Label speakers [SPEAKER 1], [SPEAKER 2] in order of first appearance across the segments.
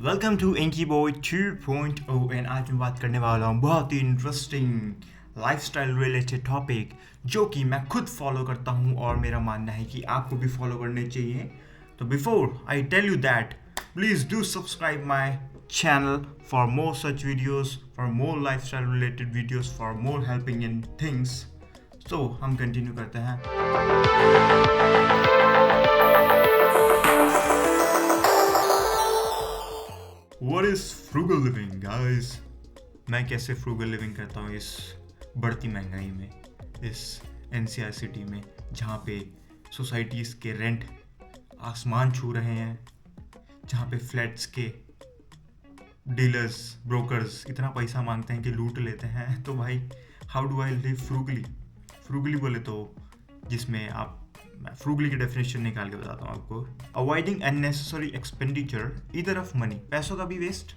[SPEAKER 1] Welcome to Inky Boy 2.0 and आज मैं बात करने वाला हूँ बहुत ही इंटरेस्टिंग लाइफस्टाइल रिलेटेड टॉपिक जो कि मैं खुद फॉलो करता हूँ और मेरा मानना है कि आपको भी फॉलो करने चाहिए. तो before I tell you that please do subscribe my channel for more such videos, for more lifestyle related videos, for more helping in things. तो हम कंटिन्यू करते हैं. What is frugal living, guys? मैं कैसे frugal living करता हूँ इस बढ़ती महंगाई में, इस एनसीआर सिटी में, जहाँ पे सोसाइटीज़ के रेंट आसमान छू रहे हैं, जहाँ पे फ्लैट्स के डीलर्स, ब्रोकर्स इतना पैसा मांगते हैं कि लूट लेते हैं. तो भाई how do I live frugally? Frugally बोले तो जिसमें आप, मैं फ्रूगली की डेफिनेशन निकाल के बताता हूँ आपको. Avoiding unnecessary expenditure either of money, पैसों का भी waste,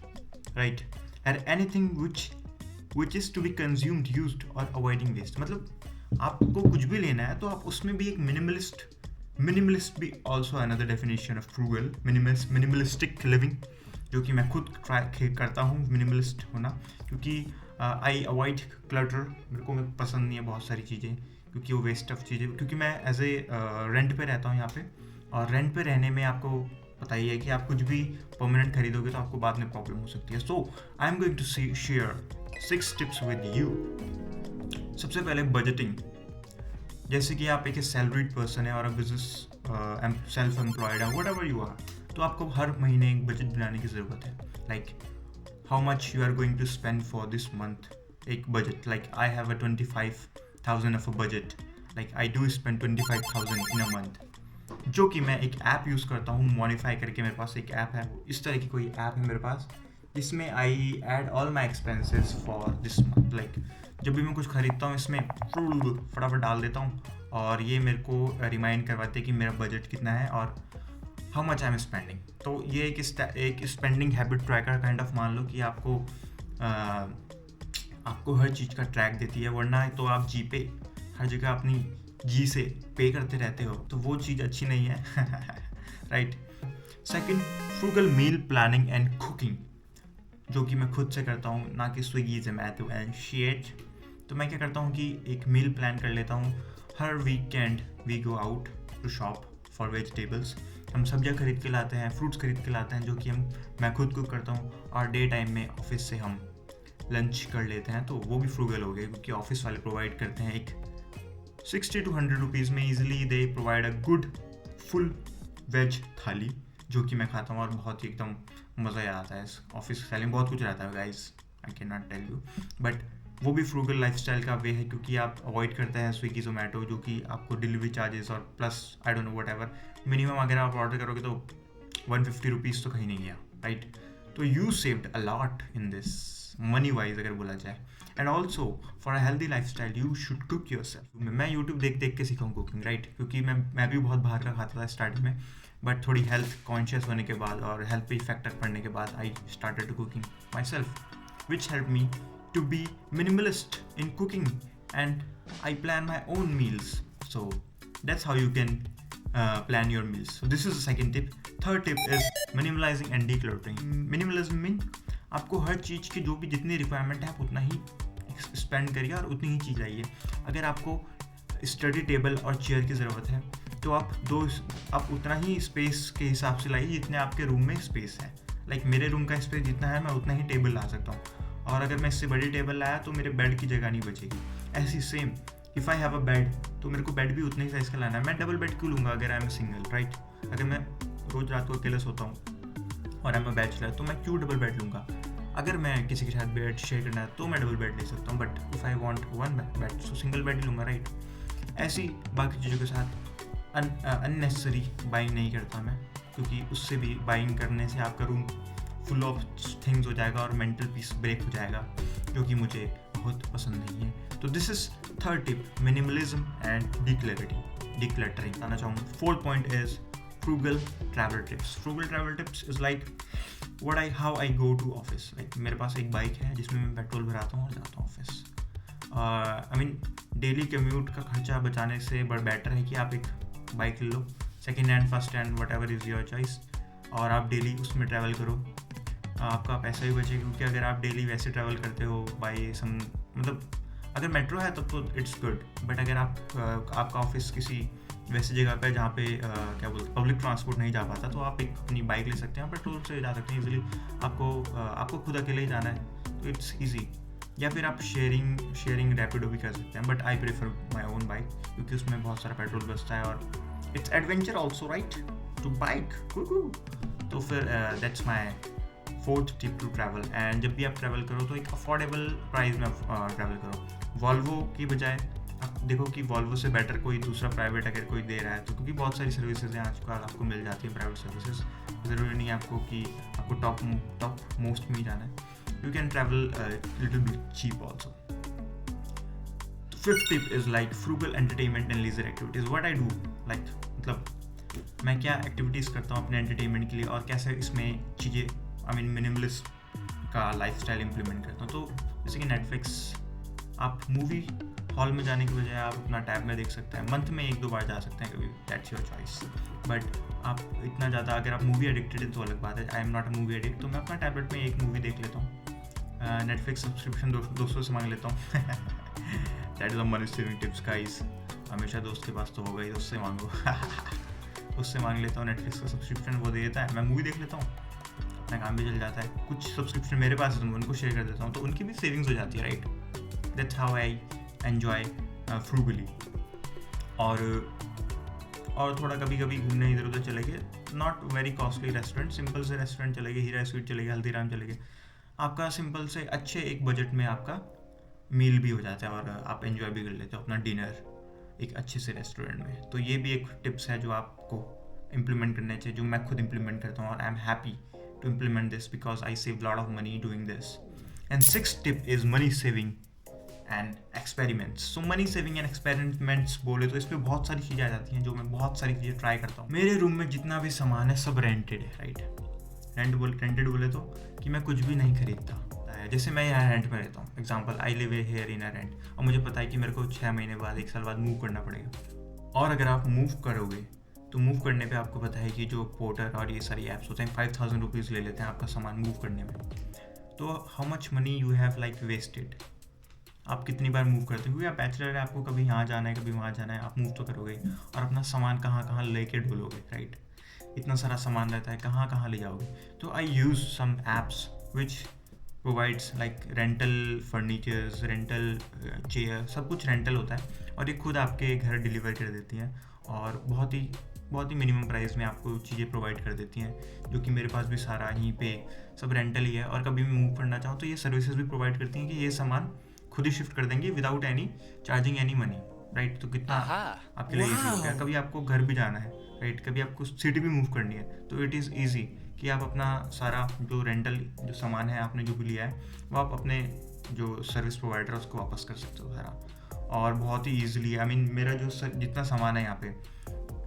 [SPEAKER 1] right, and anything which is to be consumed used, और अवॉइडिंग वेस्ट. मतलब आपको कुछ भी लेना है तो आप उसमें भी एक मिनिमलिस्ट भी also another definition of frugal. Minimalistic living, जो कि मैं खुद ट्राई करता हूँ मिनिमलिस्ट होना, क्योंकि आई अवॉइड क्लटर. मेरे को पसंद नहीं है बहुत सारी चीज़ें, क्योंकि वो वेस्ट ऑफ चीज़ें, क्योंकि मैं एज ए रेंट पे रहता हूँ यहाँ पे, और रेंट पे रहने में आपको पता ही है कि आप कुछ भी परमानेंट खरीदोगे तो आपको बाद में प्रॉब्लम हो सकती है. So I am going to share 6 tips with you. सबसे पहले बजटिंग. जैसे कि आप एक सैलरीड पर्सन है और बिजनेस सेल्फ एम्प्लॉयड है, वट एवर यू आर, तो आपको हर महीने एक बजट बनाने की ज़रूरत है. Like how much you are going to spend for this month. एक budget, like I have a 25,000 of a budget, like I do spend 25,000 in a month, जो कि मैं एक ऐप यूज़ करता हूँ मॉडिफाई करके. मेरे पास एक ऐप है, इस तरह की कोई ऐप है मेरे पास, जिसमें I add all my expenses for this month. Like जब भी मैं कुछ खरीदता हूँ इसमें फटाफट डाल देता हूँ, और ये मेरे को रिमाइंड करवाते हैं कि मेरा बजट कितना है और how much I am spending. तो ये एक spending habit tracker kind of मान लो कि आपको हर चीज़ का ट्रैक देती है. वरना तो आप जी पे हर जगह अपनी जी से पे करते रहते हो, तो वो चीज़ अच्छी नहीं है. Right. Second, frugal meal planning and cooking, जो कि मैं खुद से करता हूँ, ना कि स्विगी, जोमैटो एंड शेट. तो मैं क्या करता हूँ कि एक मील प्लान कर लेता हूँ. हर weekend we go out to shop for vegetables. हम सब्जियाँ खरीद के लाते हैं, फ्रूट्स खरीद के लाते हैं, जो कि मैं खुद कुक करता हूँ, और डे टाइम में ऑफिस से हम लंच कर लेते हैं. तो वो भी फ्रूगल हो गए, क्योंकि ऑफिस वाले प्रोवाइड करते हैं एक 60 to 100 रुपीज़ में easily they provide a good full veg thali, जो कि मैं खाता हूँ और बहुत ही एकदम मज़ा आता है. ऑफिस थाली में बहुत कुछ रहता है guys, I can not tell you, but वो भी फ्रूगल लाइफस्टाइल का वे है, क्योंकि आप अवॉइड करते हैं स्विगी, जोमैटो, जो कि आपको डिलीवरी चार्जेस और plus I don't know what ever, minimum अगर आप ऑर्डर करोगे तो 150 रुपीज़ तो कहीं नहीं गया, राइट. तो you saved a lot in this money wise अगर बोला जाए. And also for a healthy life style you should cook your self. मैं यूट्यूब देख के सीखा हूँ कुकिंग, राइट, क्योंकि मैं भी बहुत बाहर का खाता था स्टार्टिंग में, बट थोड़ी हेल्थ कॉन्शियस होने के बाद और हेल्थ पे फैक्टर पड़ने के बाद I started to cooking my self, which help me to be minimalist in cooking, and I plan my own meals. So that's how you can plan your meals. So this is the second tip. Third tip is minimalizing and decluttering. Minimalism mean आपको हर चीज़ की जो भी जितनी requirement है आप उतना ही spend करिए और उतनी ही चीज़ लाइए. अगर आपको स्टडी टेबल और चेयर की ज़रूरत है तो आप उतना ही स्पेस के हिसाब से लाइए जितने आपके रूम में स्पेस है. लाइक मेरे रूम का स्पेस जितना है मैं उतना ही टेबल ला सकता हूँ, और अगर मैं इससे बड़ी टेबल लाया तो मेरे बेड की जगह नहीं बचेगी. ऐसी same if I have a bed, तो मेरे को बेड भी उतने ही साइज़ का लाना है. मैं डबल बेड क्यों लूँगा अगर आई एम सिंगल, राइट. अगर मैं रोज़ रात को अकेले सोता हूँ और आई एम अ बैचलर, तो मैं क्यों डबल बेड लूँगा. अगर मैं किसी के साथ बेड शेयर करना है तो मैं डबल बेड ले सकता हूँ, but if I want one bed तो सिंगल बेड ही लूँगा, राइट. ऐसी बाकी चीज़ों के साथ अननेसेसरी बाइंग नहीं करता मैं, क्योंकि उससे भी बाइंग करने से आपका रूम फुल ऑफ थिंग्स हो जाएगा और मेंटल पीस ब्रेक हो जाएगा, जो कि मुझे बहुत पसंद नहीं है. तो this is third tip, minimalism and decluttering. आना चाहूँगा. Fourth point is frugal travel tips. Frugal travel tips is like how I go to office. Like मेरे पास एक बाइक है जिसमें मैं पेट्रोल भराता हूँ और जाता हूँ office. I mean daily commute का खर्चा बचाने से बेटर है कि आप एक बाइक ले लो, second hand, first hand, whatever is your choice, और आप डेली उसमें ट्रैवल करो. आपका पैसा भी बचेगा, क्योंकि अगर आप डेली वैसे ट्रैवल करते हो बाई सम, मतलब अगर मेट्रो है तब तो इट्स गुड, बट अगर आपका ऑफिस किसी वैसी जगह पे जहाँ पे क्या बोलते पब्लिक ट्रांसपोर्ट नहीं जा पाता, तो आप एक अपनी बाइक ले सकते हैं, पेट्रोल से जा सकते हैं इजीली। आपको खुद अकेले ही जाना है तो इट्स ईजी। या फिर आप शेयरिंग रैपिडो भी कर सकते हैं, but I prefer my own bike, क्योंकि उसमें बहुत सारा पेट्रोल बचता है और it's adventure also, right, to bike. तो फिर that's my fourth tip to travel. And जब भी आप ट्रैवल करो तो एक अफोर्डेबल प्राइस में ट्रैवल करो। वॉल्वो की बजाय आप देखो कि वॉल्वो से बेटर कोई दूसरा प्राइवेट अगर कोई दे रहा है तो, क्योंकि बहुत सारी सर्विसेज हैं आजकल आपको मिल जाती है प्राइवेट सर्विसेज, ज़रूरी नहीं है आपको कि आपको टॉप मोस्ट में ही जाना है। You can travel little bit cheap also. Fifth tip is like frugal entertainment and leisure activities. What I do, like मतलब मैं क्या एक्टिविटीज़ करता हूँ अपने एंटरटेनमेंट के लिए और कैसे इसमें चीज़ें आई मीन मिनिमलिस्ट का लाइफस्टाइल इम्प्लीमेंट करता हूँ। तो जैसे कि नेटफ्लिक्स, आप मूवी हॉल में जाने की बजाय आप अपना टैब में देख सकते हैं। मंथ में 1-2 बार जा सकते हैं कभी, दैट्स योर चॉइस। बट आप इतना ज़्यादा अगर आप मूवी एडिक्टेड है तो अलग बात है। I am not a movie addict, तो मैं अपना टैबलेट में एक मूवी देख लेता हूँ। नेटफ्लिक्स सब्सक्रिप्शन दोस्तों से मांग लेता हूँ। That is a money saving tips guys. हमेशा दोस्त के पास तो होगा ही, उससे मांगो। उससे मांग लेता हूँ नेटफ्लिक्स का सब्सक्रिप्शन, वो दे देता है, मैं मूवी देख लेता हूँ, अपना काम भी चल जाता है। कुछ सब्सक्रिप्शन मेरे पास है तो मैं उनको शेयर कर देता हूँ, तो उनकी भी सेविंग्स हो जाती है, right. That's how I enjoy frugally. और थोड़ा कभी कभी घूमने इधर उधर चले गए, not very costly restaurant, simple से रेस्टोरेंट चले गए, हीरा स्वीट चले गए, हल्दीराम चले गए, आपका सिंपल से अच्छे एक बजट में आपका मील भी हो जाता है और आप एंजॉय भी कर लेते हो अपना डिनर एक अच्छे से रेस्टोरेंट में। तो ये भी एक टिप्स है जो आपको इम्प्लीमेंट करने चाहिए, जो मैं खुद इम्प्लीमेंट करता हूँ और I am happy to implement this because I save lot of money doing this. And sixth tip is money saving and experiments. So money saving and experiments बोले तो इस पर बहुत सारी चीज़ें आ जाती हैं, जो मैं बहुत सारी चीज़ें ट्राई करता हूँ। मेरे रूम में जितना भी सामान है सब रेंटेड है, राइट। रेंटेड बोले तो कि मैं कुछ भी नहीं खरीदता। जैसे मैं यहाँ रेंट में रहता हूँ, example I live here in a rent, और मुझे पता है कि मेरे को 6 महीने बाद 1 साल बाद मूव करना पड़ेगा। और अगर आप मूव करोगे तो मूव करने पे आपको पता है कि जो पोर्टर और ये सारी ऐप्स होते हैं 5000 रुपीज़ ले लेते हैं आपका सामान मूव करने में। तो how much money you have like wasted. आप कितनी बार मूव करते हो, क्योंकि आप बैचलर है, आपको कभी यहाँ जाना है कभी वहाँ जाना है, आप मूव तो करोगे और अपना सामान कहाँ कहाँ लेके डोलोगे, राइट। इतना सारा सामान रहता है, कहाँ कहाँ ले जाओगे। तो I use some apps which provides like rental furnitures, rental chair, सब कुछ रेंटल होता है और ये खुद आपके घर डिलीवर कर देती हैं और बहुत ही मिनिमम प्राइस में आपको चीज़ें प्रोवाइड कर देती हैं, जो कि मेरे पास भी सारा यहीं पे सब रेंटल ही है। और कभी मैं मूव करना चाहूँ तो ये सर्विसेज भी प्रोवाइड करती हैं कि ये सामान खुद ही शिफ्ट कर देंगे without any charging any money, right. तो कितना आपके लिए ईजी हो गया। कभी आपको घर भी जाना है, राइट, कभी आपको सिटी भी मूव करनी है, तो इट इज़ ईजी कि आप अपना सारा जो रेंटल जो सामान है आपने जो भी लिया है वो आप अपने जो सर्विस प्रोवाइडर है उसको वापस कर सकते हो सारा, और बहुत ही ईजिली। आई मीन मेरा जो जितना सामान है यहाँ पे,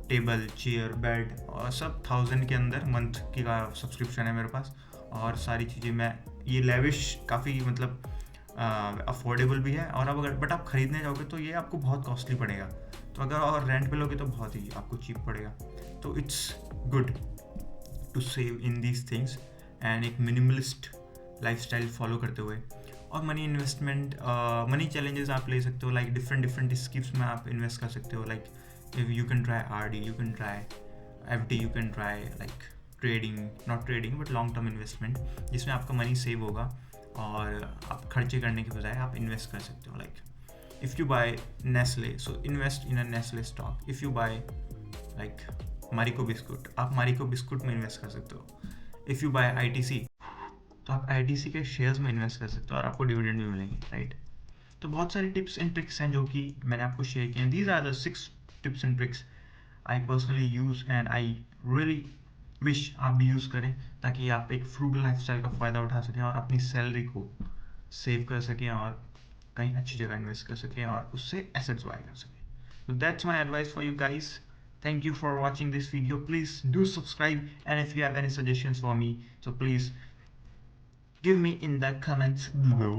[SPEAKER 1] टेबल, चेयर, बेड और सब 1000 के अंदर मंथ की का सब्सक्रिप्शन है मेरे पास, और सारी चीज़ें मैं ये लेविश काफ़ी मतलब अफोर्डेबल भी है। और अब अगर बट आप ख़रीदने जाओगे तो ये आपको बहुत कॉस्टली पड़ेगा, तो अगर और रेंट पे लोगे तो बहुत ही आपको चीप पड़ेगा। तो it's good to save in these things and एक मिनिमलिस्ट लाइफस्टाइल फॉलो करते हुए। और मनी इन्वेस्टमेंट, मनी चैलेंजेस आप ले सकते हो, लाइक डिफरेंट स्कीम्स में आप इन्वेस्ट कर सकते हो। Like if you can try RD, you can try FD, you can try like trading, not trading but long term investment, जिसमें आपका मनी सेव होगा और आप खर्चे करने के बजाय आप इन्वेस्ट कर सकते हो। Like if you buy Nestle, so invest in a Nestle stock. If you buy like Marico biscuit, आप मारिको बिस्कुट में इन्वेस्ट कर सकते हो। इफ़ यू बाय ITC, तो आप ITC के शेयर्स में इन्वेस्ट कर सकते हो और आपको डिविडेंड भी मिलेंगे, राइट। तो बहुत सारी टिप्स एंड ट्रिक्स हैं जो कि मैंने आपको शेयर किए हैं। These are the 6 tips and tricks I personally use and I really wish आप भी यूज़ करें, ताकि आप एक फ्रूगल लाइफस्टाइल का फ़ायदा उठा सकें और अपनी सैलरी को सेव कर सकें और कहीं अच्छी जगह इन्वेस्ट कर सकें और उससे एसेट्स बाय कर सकें। So that's my advice for you guys. Thank you for watching this video. Please do subscribe, and if you have any suggestions for me, so please give me in the comments below.